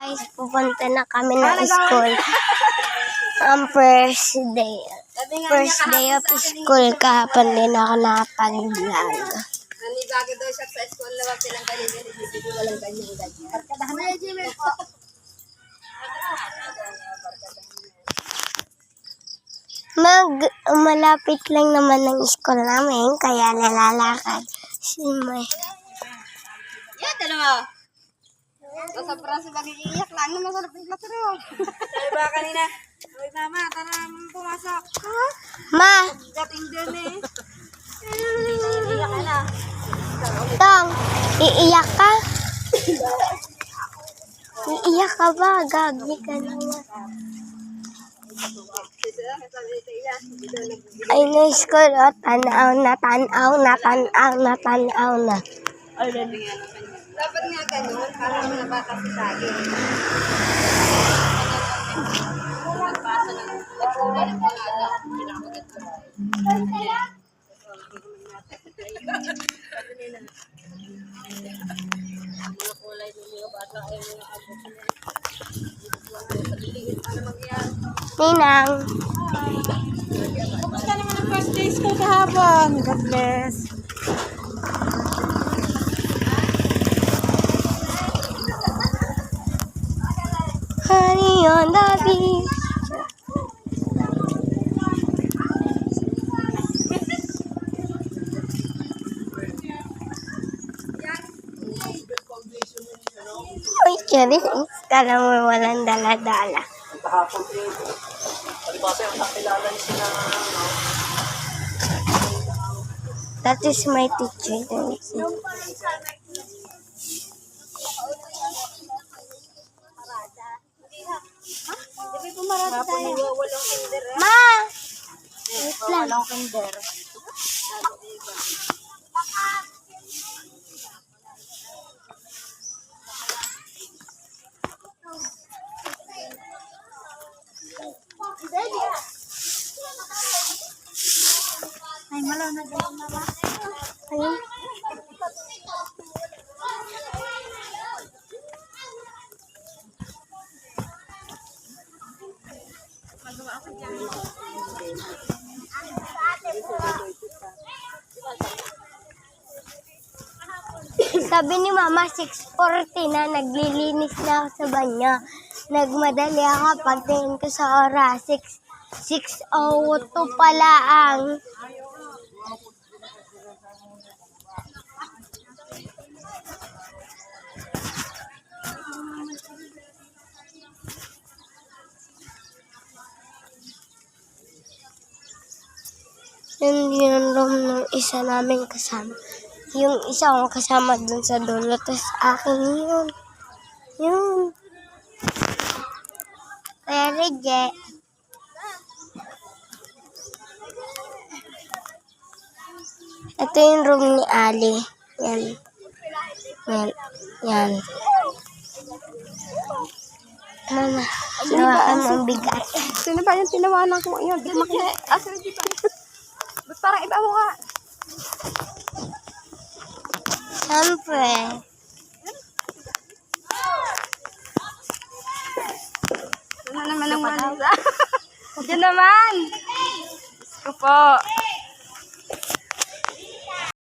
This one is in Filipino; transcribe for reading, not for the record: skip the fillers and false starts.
Guys, pupunta na kami ng school. Ang first day. First day of school, kahapon din ako nakapag-vlog. Nanibagi daw siya sa school na wag silang ganyan-ganyan. Hindi walang ganyan-ganyan. Barkadahan na yun, Malapit lang naman ng school namin, kaya nalalakad. Si May. Yan, dalawa. Nasa prasa mag-iiyak lang na masarap yung platero. Sabi ba kanina? Uy, mama, tara pumasok. Ha? Ma! Dating din eh. Iiyak ka na. Tong, iiyak ka? Iiyak ka ba? Gagi ka naman. Ay, na school, oh. Tanaw na, tanaw na, tanaw na, tanaw na. Dapat nga ganun, parang mga bata si Sagi. Nagpasa ng nagsulat ng aga, pinakagat ko. Mga kulay ng mga bata ay mga abot na. Ninang. Kumusta naman ang first day school kahapon? God bless. Honey on the beach. Uy, Cherry, kala mo walang dala-dala. That is my teacher. Ma! Wait lang. Walang kinder. Ay, malaw na dyan, mama. Ayun. Sabi ni Mama, 6:40 na, naglilinis na ako sa banyo. Nagmadali ako, pagtingin ko sa oras, 6:02 pala ang. Yun yung room ng isa namin kasama. Yung isa kong kasama dun sa dulo. Tapos akin yun. Yun. Kaya reject. Ito yung room ni Ali. Yan. Yan. Yan. Mama, nawaan mo ang bigat. Sino ba yung tinawanan ko ngayon? Di makina. Asa rin dito. Ba't parang iba mo ka? Siyempre. Ano naman ang manisa? Diyan naman. Gusto po.